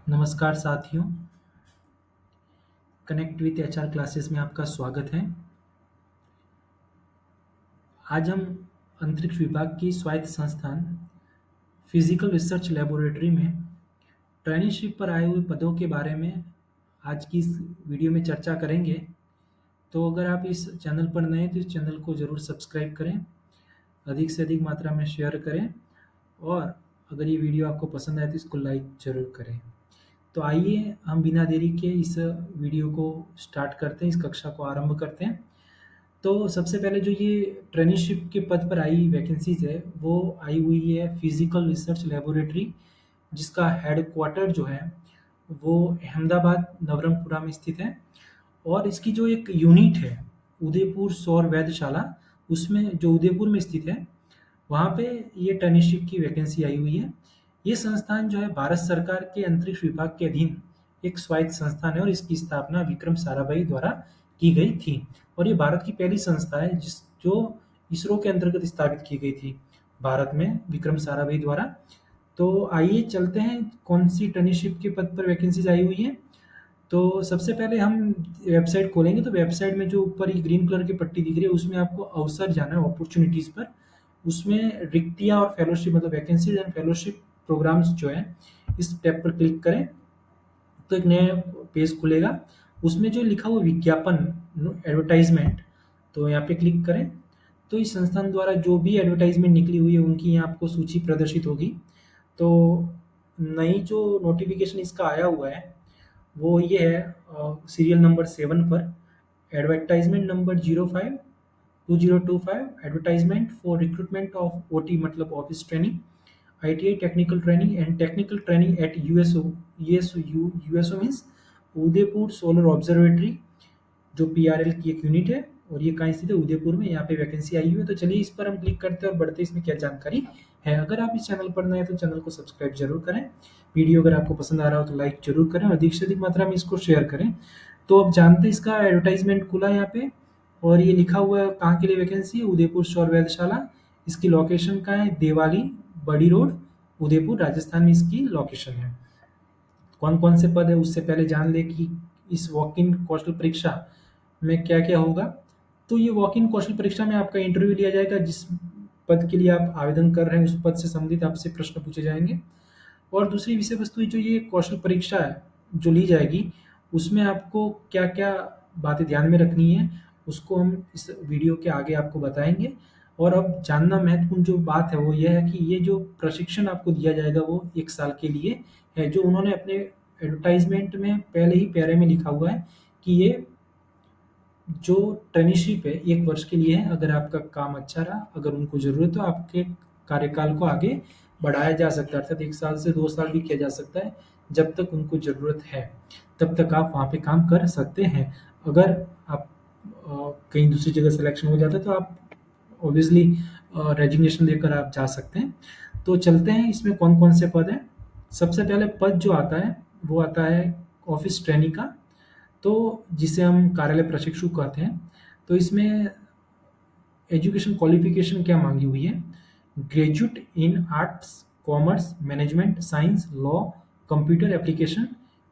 नमस्कार साथियों, connect with HR classes में आपका स्वागत है। आज हम अंतरिक्ष विभाग की स्वायत्त संस्थान फिजिकल रिसर्च लेबोरेटरी में ट्रेनीशिप पर आए हुए पदों के बारे में आज की इस वीडियो में चर्चा करेंगे। तो अगर आप इस चैनल पर नए हैं तो इस चैनल को ज़रूर सब्सक्राइब करें, अधिक से अधिक मात्रा में शेयर करें और अगर ये वीडियो आपको पसंद आए तो इसको लाइक ज़रूर करें। तो आइए हम बिना देरी के इस वीडियो को स्टार्ट करते हैं, इस कक्षा को आरंभ करते हैं। तो सबसे पहले जो ये ट्रेनीशिप के पद पर आई वैकेंसीज है वो आई हुई है फिजिकल रिसर्च लेबोरेटरी, जिसका हेडक्वार्टर जो है वो अहमदाबाद नवरंगपुरा में स्थित है। और इसकी जो एक यूनिट है उदयपुर सौर वेधशाला, उसमें जो उदयपुर में स्थित है वहाँ पे ये ट्रेनीशिप की वैकेंसी आई हुई है। ये संस्थान जो है भारत सरकार के अंतरिक्ष विभाग के अधीन एक स्वायत्त संस्थान है और इसकी स्थापना विक्रम साराभाई द्वारा की गई थी। और ये भारत की पहली संस्था है जो इसरो के अंतर्गत स्थापित की गई थी भारत में विक्रम साराभाई द्वारा। तो आइए चलते हैं कौन सी ट्रेनीशिप के पद पर वैकेंसीज आई हुई है। तो सबसे पहले हम वेबसाइट खोलेंगे तो वेबसाइट में जो ऊपर ये ग्रीन कलर की पट्टी दिख रही है उसमें आपको अवसर जाना है, अपॉर्चुनिटीज़ पर। उसमें रिक्तियाँ और फेलोशिप मतलब वैकेंसीज एंड फेलोशिप प्रोग्राम्स जो है इस टैब पर क्लिक करें तो एक नया पेज खुलेगा। उसमें जो लिखा हुआ विज्ञापन एडवर्टाइजमेंट, तो यहाँ पे क्लिक करें तो इस संस्थान द्वारा जो भी एडवर्टाइजमेंट निकली हुई है उनकी यहाँ आपको सूची प्रदर्शित होगी। तो नई जो नोटिफिकेशन इसका आया हुआ है वो ये है सीरियल नंबर 7 पर, advertisement number 052025, advertisement for recruitment of OT मतलब office training, ITI technical training and technical training at USO means Udaipur solar observatory, जो PRL की एक यूनिट है और ये कहाँ स्थित है, उदयपुर में। यहाँ पे वैकेंसी आई हुई है। तो चलिए इस पर हम क्लिक करते हैं और बढ़ते हैं इसमें क्या जानकारी है। अगर आप इस चैनल पर नए हैं तो चैनल को सब्सक्राइब जरूर करें। वीडियो अगर आपको पसंद आ रहा हो तो लाइक जरूर करें और अधिक से अधिक मात्रा में इसको शेयर करें। तो अब जानते हैं, इसका एडवर्टाइजमेंट खुला है यहाँ पे और ये लिखा हुआ है कहाँ के लिए वैकेंसी है, उदयपुर सौर वेधशाला। इसकी लोकेशन कहाँ है, देवाली बड़ी रोड उदयपुर राजस्थान में इसकी लोकेशन है। कौन कौन से पद है उससे पहले जान ले कि इस वॉक इन कौशल परीक्षा में क्या क्या होगा। तो ये वॉक इन कौशल परीक्षा में आपका इंटरव्यू लिया जाएगा, जिस पद के लिए आप आवेदन कर रहे हैं उस पद से संबंधित आपसे प्रश्न पूछे जाएंगे। और दूसरी विषय वस्तु जो ये कौशल परीक्षा है जो ली जाएगी उसमें आपको क्या क्या बातें ध्यान में रखनी है उसको हम इस वीडियो के आगे आपको बताएंगे। और अब जानना महत्वपूर्ण जो बात है वो यह है कि ये जो प्रशिक्षण आपको दिया जाएगा वो 1 साल के लिए है, जो उन्होंने अपने एडवर्टाइजमेंट में पहले ही पैरे में लिखा हुआ है कि ये जो ट्रेनीशिप है 1 वर्ष के लिए है। अगर आपका काम अच्छा रहा, अगर उनको ज़रूरत हो, आपके कार्यकाल को आगे बढ़ाया जा सकता है, अर्थात 1 साल से 2 साल भी किया जा सकता है। जब तक उनको ज़रूरत है तब तक आप वहाँ पे काम कर सकते हैं। अगर आप कहीं दूसरी जगह सिलेक्शन हो जाता है तो आप ऑब्वियसली रेजिग्नेशन देकर आप जा सकते हैं। तो चलते हैं इसमें कौन कौन से पद हैं। सबसे पहले पद जो आता है वो आता है ऑफिस ट्रेनी का, तो जिसे हम कार्यालय प्रशिक्षु कहते हैं। तो इसमें एजुकेशन क्वालिफिकेशन क्या मांगी हुई है, graduate in arts commerce management science law computer application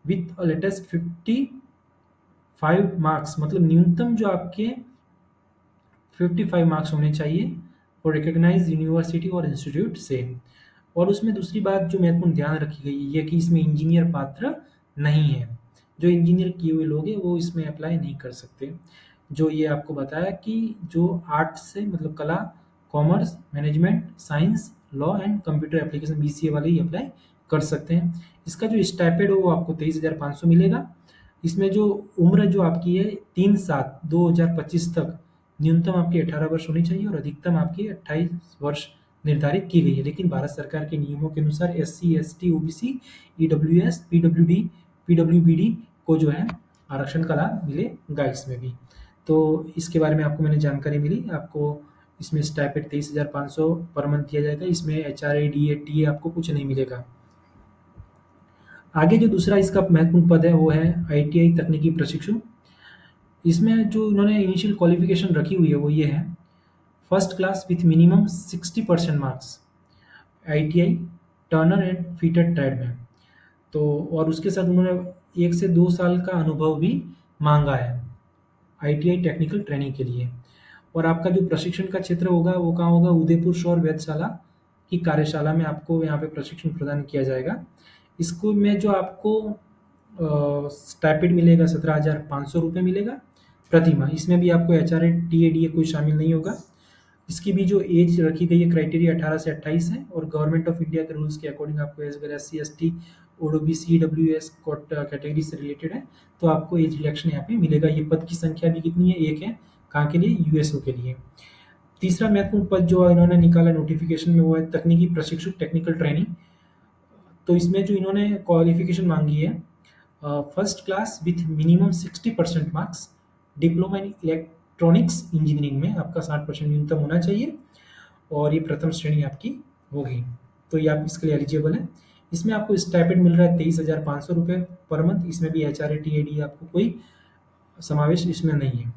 with latest 55 marks, मतलब न्यूनतम जो आपके 55 मार्क्स होने चाहिए और रिकग्नाइज यूनिवर्सिटी और इंस्टीट्यूट से। और उसमें दूसरी बात जो महत्वपूर्ण ध्यान रखी गई है कि इसमें इंजीनियर पात्र नहीं है, जो इंजीनियर किए हुए लोग हैं वो इसमें अप्लाई नहीं कर सकते। जो ये आपको बताया कि जो आर्ट्स से मतलब कला commerce management science law and computer application BCA वाले ही अप्लाई कर सकते हैं। इसका जो स्टाइपेंड हो वो आपको 23,500 मिलेगा। इसमें जो उम्र जो आपकी है 3/7/2025 तक न्यूनतम आपकी 18 वर्ष होनी चाहिए और अधिकतम आपकी 28 वर्ष निर्धारित की गई है। लेकिन भारत सरकार के नियमों के अनुसार SC ST OBC EWS PWD PWBD को जो है आरक्षण का लाभ मिलेगा इसमें भी। तो इसके बारे में आपको मैंने जानकारी मिली। आपको इसमें स्टाइपेंड 23,500 पर मंथ दिया जाएगा। इसमें HRA DA TA आपको कुछ नहीं मिलेगा। आगे जो दूसरा इसका महत्वपूर्ण पद है वो है ITI तकनीकी प्रशिक्षु। इसमें जो इन्होंने इनिशियल क्वालिफिकेशन रखी हुई है वो ये है, first class with minimum 60% marks ITI Turner and fitter trade में। तो और उसके साथ उन्होंने 1 से 2 साल का अनुभव भी माँगा है आईटीआई टेक्निकल ट्रेनिंग के लिए। और आपका जो प्रशिक्षण का क्षेत्र होगा वो कहाँ होगा? उदयपुर सौर वेधशाला की कार्यशाला में आपको यहाँ पे प्रशिक्षण प्रदान किया जाएगा। इसको में जो आपको स्टाइपेंड मिलेगा 17,500 रुपये मिलेगा प्रति माह। इसमें भी आपको एचआरए टीएडीए कोई शामिल नहीं होगा। इसकी भी जो एज रखी गई है क्राइटेरिया 18 से 28 है और गवर्नमेंट ऑफ इंडिया के रूल्स के अकॉर्डिंग आपको अगर SC ST OBC EWS category से रिलेटेड है तो आपको एज रिलैक्शन यहाँ पे मिलेगा। ये पद की संख्या भी कितनी है? एक है। कहाँ के लिए? यूएसओ के लिए। तीसरा महत्वपूर्ण पद जो इन्होंने निकाला नोटिफिकेशन में वो है तकनीकी प्रशिक्षक टेक्निकल ट्रेनिंग। तो इसमें जो इन्होंने क्वालिफिकेशन मांगी है first class with minimum 60% marks, diploma in electronics engineering में आपका 60% न्यूनतम होना चाहिए और ये प्रथम श्रेणी आपकी होगी। तो ये आप इसके लिए एलिजिबल है। इसमें आपको स्टाइपेंड मिल रहा है 23,500 रुपये पर मंथ। इसमें भी H R A T A D आपको कोई समावेश इसमें नहीं है,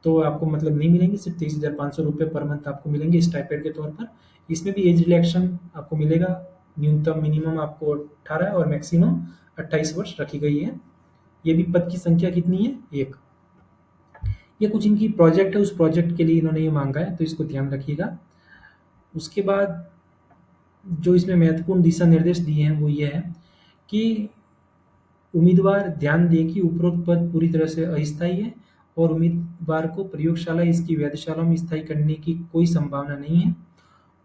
तो आपको मतलब नहीं मिलेंगे। सिर्फ 23,500 रुपये पर मंथ आपको मिलेंगे स्टाइपेंड के तौर पर। इसमें भी एज रिलैक्शन आपको मिलेगा। न्यूनतम मिनिमम आपको 18 और मैक्सिमम 28 वर्ष रखी गई है। ये भी पद की संख्या कितनी है? एक। ये कुछ इनकी प्रोजेक्ट है, उस प्रोजेक्ट के लिए इन्होंने ये मांगा है, तो इसको ध्यान रखिएगा। उसके बाद जो इसमें महत्वपूर्ण दिशा निर्देश दिए हैं वो ये है कि उम्मीदवार ध्यान दें कि उपरोक्त पद पूरी तरह से अस्थायी है और उम्मीदवार को प्रयोगशाला इसकी वेधशाला में स्थायी करने की कोई संभावना नहीं है।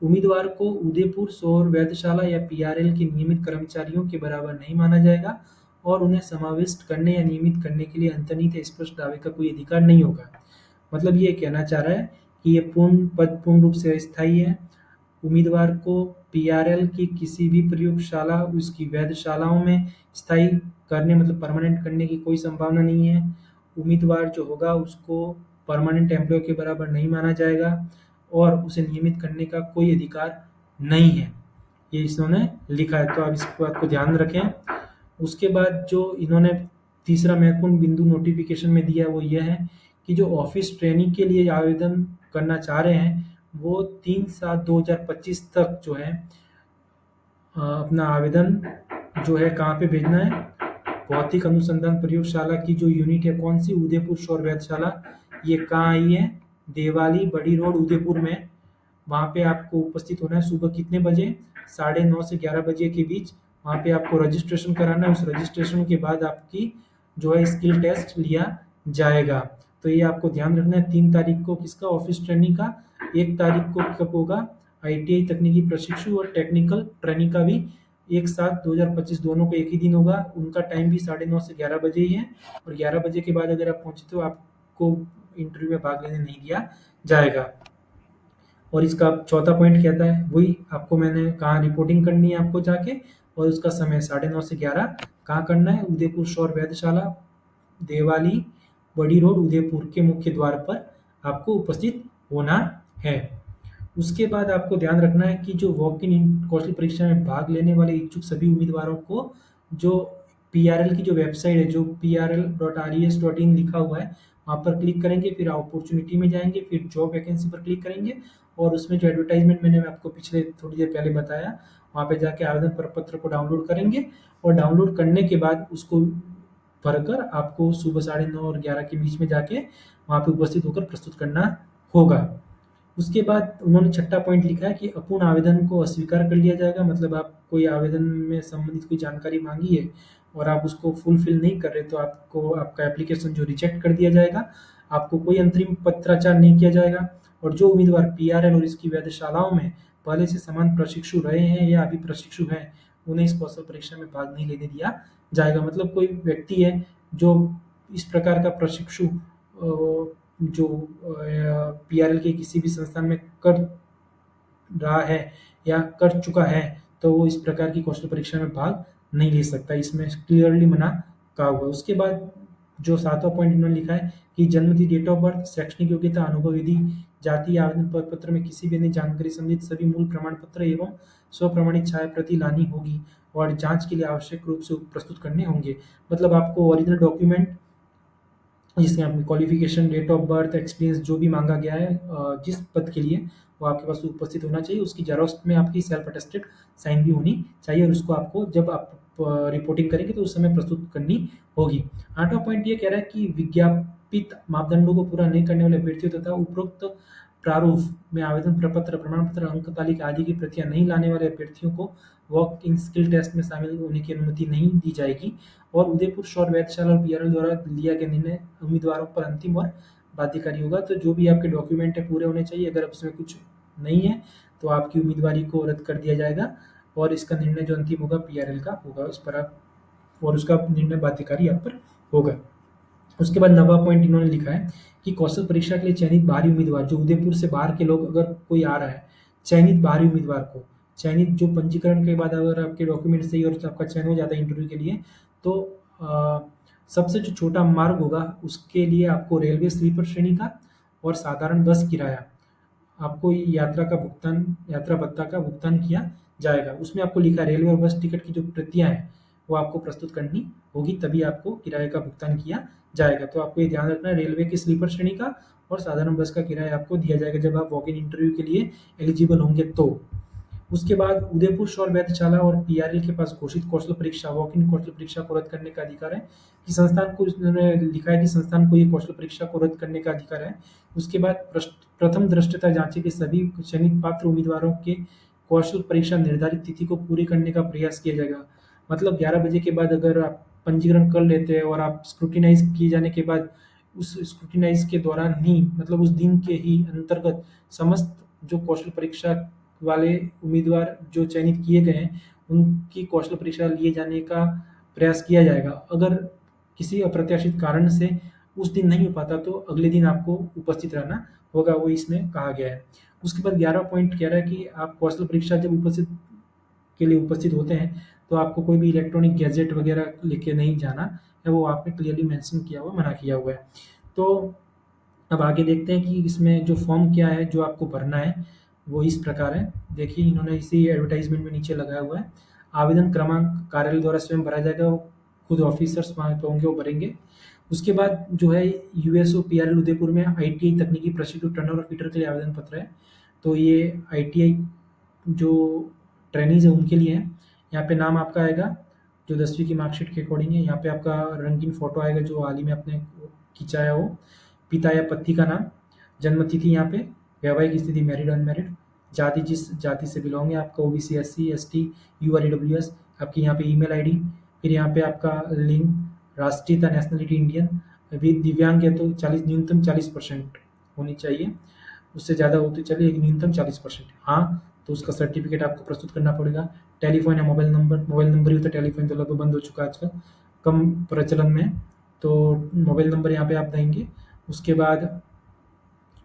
उम्मीदवार को उदयपुर सौर वेधशाला या पीआरएल के नियमित कर्मचारियों के बराबर नहीं माना जाएगा और उन्हें समाविष्ट करने या नियमित करने के लिए अंतर्निहित स्पष्ट दावे का कोई अधिकार नहीं होगा। मतलब ये कहना चाह रहा है कि ये पद पूर्ण रूप से अस्थायी है। उम्मीदवार को पीआरएल की किसी भी प्रयोगशाला उसकी वेधशालाओं में स्थायी करने मतलब परमानेंट करने की कोई संभावना नहीं है। उम्मीदवार जो होगा उसको परमानेंट एम्प्लॉय के बराबर नहीं माना जाएगा और उसे नियमित करने का कोई अधिकार नहीं है। ये इन्होंने लिखा है, तो आप इस बात को ध्यान रखें। उसके बाद जो इन्होंने तीसरा महत्वपूर्ण बिंदु नोटिफिकेशन में दिया वो यह है कि जो ऑफिस ट्रेनिंग के लिए आवेदन करना चाह रहे हैं वो 3/7/2025 तक जो है अपना आवेदन जो है कहाँ पे भेजना है? भौतिक अनुसंधान प्रयोगशाला की जो यूनिट है कौन सी? उदयपुर सौर वेधशाला। ये कहाँ आई है? देवाली बड़ी रोड उदयपुर में। वहाँ पे आपको उपस्थित होना है सुबह कितने बजे? 9:30 से 11 बजे के बीच। वहाँ पे आपको रजिस्ट्रेशन कराना है। उस रजिस्ट्रेशन के बाद आपकी जो है स्किल टेस्ट लिया जाएगा। तो ये आपको ध्यान रखना है। 3 तारीख को किसका? ऑफिस ट्रेनिंग का। 1 तारीख को कब होगा? आईटीआई तकनीकी प्रशिक्षु और टेक्निकल ट्रेनिंग का भी 1/7/2025 दोनों को एक ही दिन होगा। उनका टाइम भी 9:30 से 11 बजे ही है और 11 बजे के बाद अगर आप पहुंचे तो आपको इंटरव्यू में भाग लेने नहीं दिया जाएगा। और इसका चौथा पॉइंट कहता है वही आपको मैंने कहा, रिपोर्टिंग करनी है आपको जाके और उसका समय 9:30 से 11 कहाँ करना है? उदयपुर सौर वेधशाला, देवाली बड़ी रोड उदयपुर के मुख्य द्वार पर आपको उपस्थित होना है। उसके बाद आपको ध्यान रखना है कि जो वॉक इन कौशल परीक्षा में भाग लेने वाले इच्छुक सभी उम्मीदवारों को जो पीआरएल की जो वेबसाइट है जो prl.res.in लिखा हुआ है वहाँ पर क्लिक करेंगे, फिर अपॉर्चुनिटी में जाएंगे, फिर जॉब वैकेंसी पर क्लिक करेंगे और उसमें जो एडवर्टाइजमेंट मैंने आपको पिछले थोड़ी देर पहले बताया वहाँ पे जाके आवेदन प्रपत्र को डाउनलोड करेंगे और डाउनलोड करने के बाद उसको भरकर आपको सुबह 9:30 और 11 के बीच में जाके वहाँ पे उपस्थित होकर प्रस्तुत करना होगा। उसके बाद उन्होंने छठा पॉइंट लिखा है कि अपूर्ण आवेदन को अस्वीकार कर लिया जाएगा। मतलब आप कोई आवेदन में संबंधित कोई जानकारी मांगी है और आप उसको फुलफिल नहीं कर रहे तो आपको आपका एप्लीकेशन जो रिजेक्ट कर दिया जाएगा। आपको कोई अंतरिम पत्राचार नहीं किया जाएगा और जो उम्मीदवार पीआरएल और इसकी वेधशालाओं में पहले से समान प्रशिक्षु रहे हैं या अभी प्रशिक्षु हैं उन्हें इस कौशल परीक्षा में भाग नहीं लेने दिया जाएगा। मतलब कोई व्यक्ति है जो इस प्रकार का प्रशिक्षु जो पीआरएल के किसी भी संस्थान में कर रहा है या कर चुका है तो वो इस प्रकार की कौशल परीक्षा में भाग नहीं ले सकता। इसमें क्लियरली मना कहा हुआ है। उसके बाद जो 7वां पॉइंट इन्होंने लिखा है कि जन्मतिथि, डेट ऑफ बर्थ, शैक्षणिक योग्यता, अनुभव विधि, जाति आवेदन पत्र में किसी भी अन्य जानकारी संबंधित सभी मूल प्रमाण पत्र एवं स्वप्रमाणित छाया प्रति लानी होगी और जांच के लिए आवश्यक रूप से प्रस्तुत करने होंगे। मतलब आपको ओरिजिनल डॉक्यूमेंट जिसमें आपकी qualification, date of birth, experience जो भी मांगा गया है जिस पद के लिए वो आपके पास उपस्थित होना चाहिए। उसकी जेरॉक्स में आपकी सेल्फ अटेस्टेड साइन भी होनी चाहिए और उसको आपको जब आप रिपोर्टिंग करेंगे तो उस समय प्रस्तुत करनी होगी। 8वां पॉइंट ये कह रहा है कि विज्ञापित मापदंडों को पूरा नहीं करने वाले अभ्यर्थियों तथा उपरोक्त प्रारूप में आवेदन प्रपत्र, प्रमाण पत्र, अंक तालिका आदि की प्रतियां नहीं लाने वाले अभ्यर्थियों को वॉक इन स्किल टेस्ट में शामिल होने की अनुमति नहीं दी जाएगी। और उदयपुर शौर वेधशाला और पीआरएल द्वारा लिया गया निर्णय उम्मीदवारों पर अंतिम और बाध्यकारी होगा। तो जो भी आपके डॉक्यूमेंट है पूरे होने चाहिए। अगर उसमें कुछ नहीं है तो आपकी उम्मीदवारी को रद्द कर दिया जाएगा और इसका निर्णय जो अंतिम होगा पीआरएल का होगा, उस पर आप और उसका निर्णय बाध्यकारी आप पर होगा। उसके बाद 9वां पॉइंट इन्होंने लिखा है कि कौशल परीक्षा के लिए चयनित बाहरी उम्मीदवार, जो उदयपुर से बाहर के लोग अगर कोई आ रहा है, चयनित बाहरी उम्मीदवार को, चयनित जो पंजीकरण के बाद अगर आपके डॉक्यूमेंट सही और आपका चयन हो जाता है इंटरव्यू के लिए, तो अ, सबसे जो छोटा मार्ग होगा उसके लिए आपको रेलवे स्लीपर श्रेणी का और साधारण बस किराया, आपको यात्रा का भुगतान, यात्रा भत्ता का भुगतान किया जाएगा। उसमें आपको लिखा है रेलवे और बस टिकट की जो प्रतियां हैं वो आपको प्रस्तुत करनी होगी, तभी आपको किराए का भुगतान किया जाएगा। तो आपको ये ध्यान रखना है, रेलवे की स्लीपर श्रेणी का और साधारण बस का किराया आपको दिया जाएगा जब आप वॉक इन इंटरव्यू के लिए एलिजिबल होंगे तो। उसके बाद उदयपुर शौर वेधशाला और पीआरएल के पास घोषित कौशल परीक्षा, वॉक इन कौशल परीक्षा को रद्द करने का अधिकार है। कि संस्थान को, उन्होंने लिखा है कि संस्थान को ये कौशल परीक्षा को रद्द करने का अधिकार है। उसके बाद प्रथम दृष्टता जांचे के सभी चयनित पात्र उम्मीदवारों के कौशल परीक्षा निर्धारित तिथि को पूरी करने का प्रयास किया जाएगा। मतलब 11 बजे के बाद अगर आप पंजीकरण कर लेते हैं और आप स्क्रूटिनाइज किए जाने के बाद उस स्क्रूटिनाइज के दौरान ही, मतलब उस दिन के ही अंतर्गत समस्त जो कौशल परीक्षा वाले उम्मीदवार जो चयनित किए गए हैं उनकी कौशल परीक्षा लिए जाने का प्रयास किया जाएगा। अगर किसी अप्रत्याशित कारण से उस दिन नहीं हो पाता तो अगले दिन आपको उपस्थित रहना होगा, वो इसमें कहा गया है। उसके बाद 11 पॉइंट कह रहा है कि आप कौशल परीक्षा जब उपस्थित के लिए उपस्थित होते हैं तो आपको कोई भी इलेक्ट्रॉनिक गैजेट वगैरह लेके नहीं जाना है, वो आपने क्लियरली मेंशन किया हुआ, मना किया हुआ है। तो अब आगे देखते हैं कि इसमें जो फॉर्म क्या है जो आपको भरना है, वो इस प्रकार है। देखिए इन्होंने इसी एडवर्टाइजमेंट में नीचे लगाया हुआ है। आवेदन क्रमांक कार्यालय द्वारा स्वयं भरा जाएगा, वो खुद ऑफिसर्स वहाँ पे होंगे वो भरेंगे। उसके बाद जो है यूएसओ पीआरएल उदयपुर में आईटीआई तकनीकी प्रशिक्षु टर्नर और फीटर के लिए आवेदन पत्र है। तो ये आईटीआई जो ट्रेनीज है उनके लिए है। यहाँ पे नाम आपका आएगा जो 10वीं की मार्कशीट के अकॉर्डिंग है। यहाँ पे आपका रंगीन फोटो आएगा जो हाल ही में आपने खिंचाया हो, पिता या पति का नाम, जन्म तिथि, यहाँ पे वैवाहिक स्थिति मैरिड अनमैरिड, जाति जिस जाति से बिलोंग है आपका, ओबीसी एससी एसटी यूआरईडब्ल्यूएस, आपकी यहाँ पे ईमेल आईडी, फिर यहाँ पे आपका लिंग, राष्ट्रीयता नेशनलिटी इंडियन, दिव्यांग है तो 40 न्यूनतम 40% होनी चाहिए, उससे ज़्यादा हो तो चलिए एक न्यूनतम 40%। हाँ तो उसका सर्टिफिकेट आपको प्रस्तुत करना पड़ेगा। टेलीफोन या मोबाइल नंबर, मोबाइल नंबर ही होता है, टेलीफोन तो लगभग बंद हो चुका है आजकल, कम प्रचलन में है, तो मोबाइल नंबर यहाँ पे आप देंगे। उसके बाद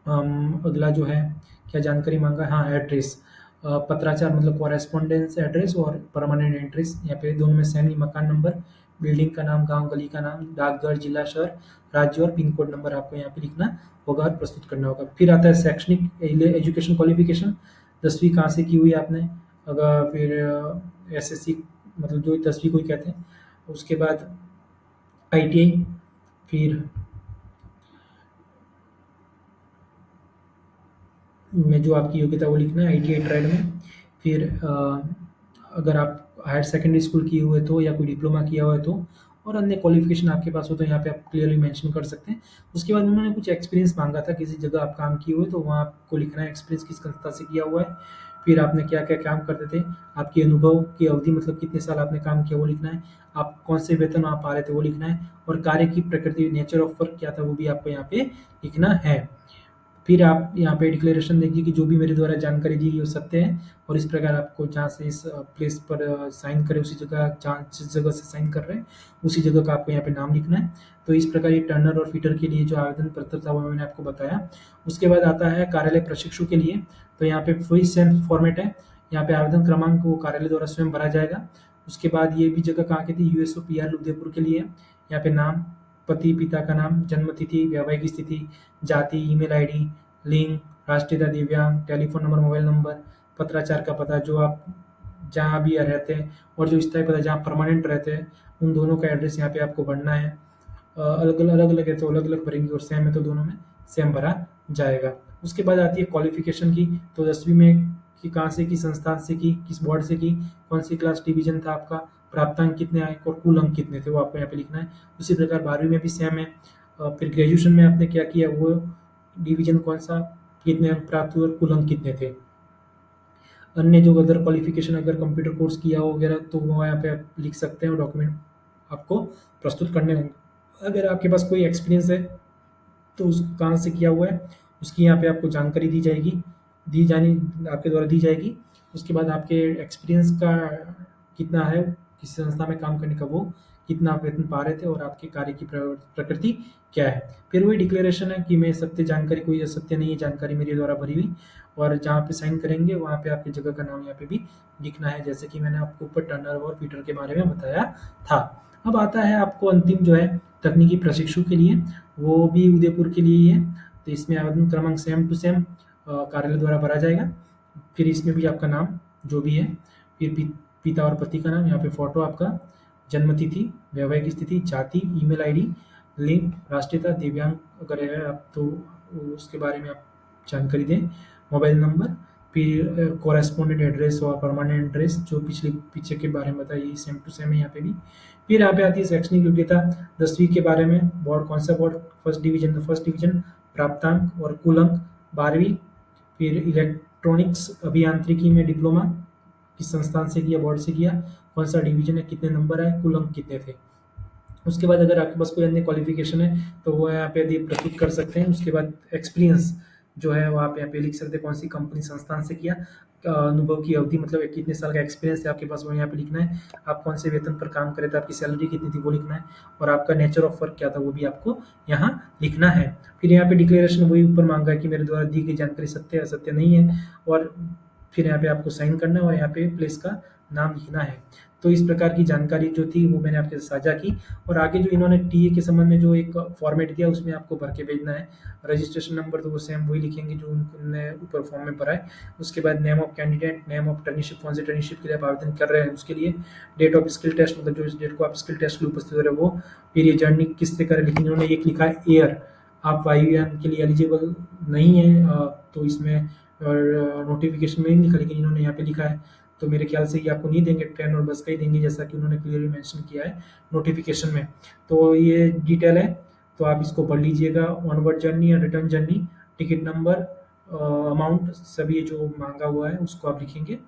अगला जो है क्या जानकारी मांगा, हाँ एड्रेस, पत्राचार मतलब कॉरेस्पॉन्डेंस एड्रेस और परमानेंट एड्रेस, यहाँ पे दोनों में सेम ही, मकान नंबर, बिल्डिंग का नाम, गांव गली का नाम, डाकघर, जिला, शहर, राज्य और पिन कोड नंबर आपको यहाँ पे लिखना होगा और प्रस्तुत करना होगा। फिर आता है शैक्षणिक एजुकेशन क्वालिफिकेशन, 10वीं कहाँ से की हुई है आपने, अगर फिर एसएससी मतलब जो 10वीं को ही कहते हैं। उसके बाद आईटीआई, फिर में जो आपकी योग्यता वो लिखना है आईटीआई ट्रेड में। फिर अगर आप हायर सेकेंडरी स्कूल किए हुए तो या कोई डिप्लोमा किया हुआ है तो, और अन्य क्वालिफिकेशन आपके पास हो तो यहाँ पे आप क्लियरली मेंशन कर सकते हैं। उसके बाद उन्होंने कुछ एक्सपीरियंस मांगा था, किसी जगह आप काम किए हुए तो वहाँ आपको लिखना है एक्सपीरियंस किस संस्था से किया हुआ है, फिर आपने क्या क्या काम करते थे, आपके अनुभव की अवधि मतलब कितने साल आपने काम किया वो लिखना है, आप कौन से वेतन आप पा रहे थे वो लिखना है, और कार्य की प्रकृति नेचर ऑफ वर्क क्या था वो भी आपको यहाँ पे लिखना है। फिर आप यहाँ पे डिक्लेरेशन देंगे कि जो भी मेरे द्वारा जानकारी दी गई वो सत्य है, और इस प्रकार आपको जहाँ से इस प्लेस पर साइन करें उसी जगह, जहाँ जिस जगह से साइन कर रहे हैं उसी जगह का आपको यहाँ पे नाम लिखना है। तो इस प्रकार ये टर्नर और फीटर के लिए जो आवेदन पत्र था वो मैंने आपको बताया। उसके बाद आता है कार्यालय प्रशिक्षु के लिए, तो यहाँ पे वही सेम फॉर्मेट है, यहाँ पे आवेदन क्रमांक वो कार्यालय द्वारा स्वयं भरा जाएगा। उसके बाद ये भी जगह कहाँ की थी, यूएसओ पीआर उदयपुर के लिए, यहाँ पे नाम, पति पिता का नाम, जन्म तिथि, वैवाहिक स्थिति, जाति, ईमेल आईडी, लिंग, राष्ट्रीयता, दिव्यांग, टेलीफोन नंबर, मोबाइल नंबर, पत्राचार का पता जो आप जहाँ भी रहते हैं, और जो स्थायी पता जहाँ परमानेंट रहते हैं उन दोनों का एड्रेस यहाँ पे आपको भरना है। अलग अलग है तो अलग अलग भरेंगे और सेम है तो दोनों में सेम भरा जाएगा। उसके बाद आती है क्वालिफिकेशन की, तो 10वीं में कि कहाँ से की, संस्थान से की, किस बोर्ड से की, कौन सी क्लास डिवीजन था आपका, प्राप्तांक कितने आए और कुल अंक कितने थे वो आपको यहाँ पे लिखना है। उसी प्रकार 12वीं में भी सेम है। फिर ग्रेजुएशन में आपने क्या किया, वो डिवीजन कौन सा, कितने अंक प्राप्त हुए और कुल अंक कितने थे। अन्य जो अदर क्वालिफिकेशन, अगर कंप्यूटर कोर्स किया हो वगैरह, तो वो यहाँ पे आप लिख सकते हैं और डॉक्यूमेंट आपको प्रस्तुत करने होंगे। अगर आपके पास कोई एक्सपीरियंस है तो उस कहाँ से किया हुआ है उसकी यहाँ पे आपको जानकारी दी जाएगी, दी जानी आपके द्वारा दी जाएगी। उसके बाद आपके एक्सपीरियंस का कितना है, किसी संस्था में काम करने का, वो कितना आप वेतन पा रहे थे और आपके कार्य की प्रकृति क्या है। फिर वही डिक्लेरेशन है कि मैं सत्य जानकारी, कोई असत्य नहीं है जानकारी मेरे द्वारा भरी हुई, और जहाँ पे साइन करेंगे वहाँ पे आपकी जगह का नाम यहाँ पे भी लिखना है, जैसे कि मैंने आपको ऊपर टर्नर और पीटर के बारे में बताया था। अब आता है आपको अंतिम जो है तकनीकी प्रशिक्षु के लिए, वो भी उदयपुर के लिए ही है। तो इसमें आवेदन क्रमांक सेम टू सेम कार्यालय द्वारा भरा जाएगा। फिर इसमें भी आपका नाम जो भी है, फिर पिता और पति का नाम, यहाँ पे फोटो आपका, जन्म तिथि, वैवाहिक स्थिति, जाति, ईमेल आईडी, लिंग, राष्ट्रीयता, दिव्यांग अगर है आप तो उसके बारे में आप जानकारी दें, मोबाइल नंबर, फिर कॉरेस्पॉन्डेंट एड्रेस और परमानेंट एड्रेस जो पीछे के बारे में बताइए, सेम टू सेम है यहाँ पे भी। फिर यहाँ पे आती है शैक्षणिक योग्यता, 10वीं के बारे में, बोर्ड कौन सा बोर्ड, फर्स्ट डिवीजन, प्राप्तांक और कुल अंक, 12वीं। फिर इलेक्ट्रॉनिक्स अभियांत्रिकी में डिप्लोमा, किस संस्थान से किया, बोर्ड से किया, कौन सा डिवीजन है, कितने नंबर आए, कुल अंक कितने थे। उसके बाद अगर आपके पास कोई अन्य क्वालिफिकेशन है तो वो यहाँ पे यदि प्रस्तुत कर सकते हैं। उसके बाद एक्सपीरियंस जो है वो आप यहाँ पे लिख सकते हैं, कौन सी कंपनी संस्थान से किया, अनुभव की अवधि मतलब कितने साल का एक्सपीरियंस है आपके पास वो यहाँ पे लिखना है, आप कौन से वेतन पर काम करे थे, आपकी सैलरी कितनी थी वो लिखना है, और आपका नेचर ऑफ वर्क क्या था वो भी आपको यहाँ लिखना है। फिर यहाँ पे डिक्लेरेशन वही ऊपर मांगा है कि मेरे द्वारा दी गई जानकारी सत्य है असत्य नहीं है, और फिर यहाँ पे आपको साइन करना है और यहाँ पे प्लेस का नाम लिखना है। तो इस प्रकार की जानकारी जो थी वो मैंने आपके साथ साझा की, और आगे जो इन्होंने टीए के संबंध में जो एक फॉर्मेट दिया उसमें आपको भर के भेजना है। रजिस्ट्रेशन नंबर तो वो सेम वही लिखेंगे जो उन्होंने ऊपर फॉर्म में भरा है। उसके बाद name of candidate, name of traineeship, कौन से ट्रेनिशिप के लिए आप आवेदन कर रहे हैं उसके लिए, डेट ऑफ स्किल टेस्ट मतलब जो इस डेट को आप स्किल टेस्ट के लिए उपस्थित हो रहे हैं वो, फिर ये जर्नी किससे करें, लेकिन इन्होंने एक लिखा है एयर, आप वायुयान के लिए एलिजिबल नहीं है, तो इसमें नोटिफिकेशन में नहीं लिखा, लेकिन इन्होंने यहाँ पे लिखा है, तो मेरे ख्याल से ये आपको नहीं देंगे, ट्रेन और बस का ही देंगे जैसा कि उन्होंने क्लियरली मेंशन किया है नोटिफिकेशन में। तो ये डिटेल है, तो आप इसको पढ़ लीजिएगा। ऑनवर्ड जर्नी या return journey, ticket number, amount, सभी ये जो मांगा हुआ है उसको आप लिखेंगे।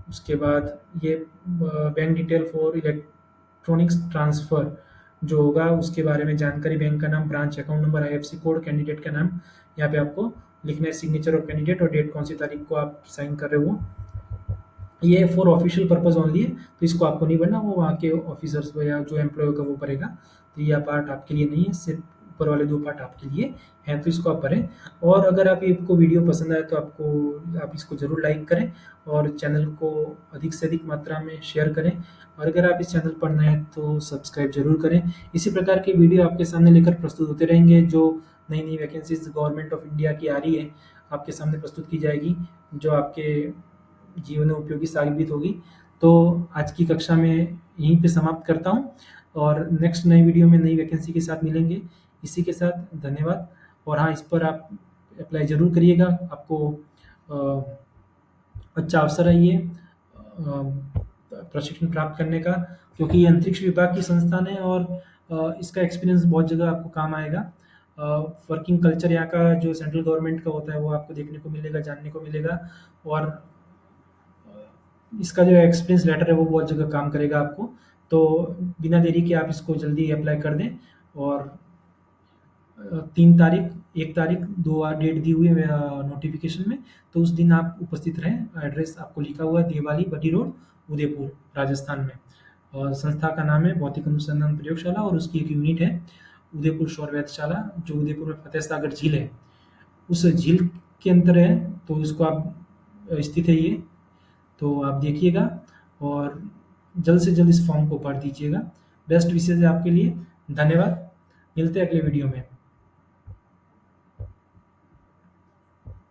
उसके बाद ये bank detail for electronics transfer जो होगा उसके बारे में जानकारी, बैंक का नाम, branch account number, IFSC code, candidate का नाम यहाँ पे आपको लिखना है, सिग्नेचर ऑफ कैंडिडेट और डेट कौन सी तारीख को आप साइन कर रहे हो। ये फॉर ऑफिशियल पर्पज ओनली है, तो इसको आपको नहीं भरना, वो वहाँ के ऑफिसर्स या जो एम्प्लॉय होगा वो भरेगा। तो ये पार्ट आपके लिए नहीं है, सिर्फ ऊपर वाले 2 पार्ट आपके लिए हैं, तो इसको आप भरें। और अगर आप आपको वीडियो पसंद आए तो आप इसको ज़रूर लाइक करें और चैनल को अधिक से अधिक मात्रा में शेयर करें, और अगर आप इस चैनल पर नए हैं तो सब्सक्राइब जरूर करें। इसी प्रकार के वीडियो आपके सामने लेकर प्रस्तुत होते रहेंगे, जो नई नई वैकेंसीज गवर्नमेंट ऑफ इंडिया की आ रही है आपके सामने प्रस्तुत की जाएगी, जो आपके जीवन में उपयोगी साबित होगी। तो आज की कक्षा में यहीं पे समाप्त करता हूँ, और नेक्स्ट नई वीडियो में नई वैकेंसी के साथ मिलेंगे। इसी के साथ धन्यवाद। और हाँ, इस पर आप अप्लाई ज़रूर करिएगा, आपको अच्छा अवसर है ये प्रशिक्षण प्राप्त करने का, क्योंकि ये अंतरिक्ष विभाग की संस्थान है और इसका एक्सपीरियंस बहुत जगह आपको काम आएगा। वर्किंग कल्चर यहाँ का जो सेंट्रल गवर्नमेंट का होता है वो आपको देखने को मिलेगा, जानने को मिलेगा, और इसका जो एक्सपीरियंस लेटर है वो बहुत जगह काम करेगा आपको। तो बिना देरी के आप इसको जल्दी अप्लाई कर दें, और 3 तारीख, 1 तारीख, 2 डेट दी हुई है नोटिफिकेशन में, तो उस दिन आप उपस्थित रहें। एड्रेस आपको लिखा हुआ है, देवाली बटी रोड, उदयपुर, राजस्थान में। और संस्था का नाम है भौतिक अनुसंधान प्रयोगशाला, और उसकी एक यूनिट है उदयपुर सौर वेधशाला, जो उदयपुर में फतेह सागर झील है उस झील के अंदर है, तो इसको आप स्थित है ये, तो आप देखिएगा और जल्द से जल्द इस फॉर्म को भर दीजिएगा। बेस्ट विशेष है आपके लिए। धन्यवाद। मिलते हैं अगले वीडियो में।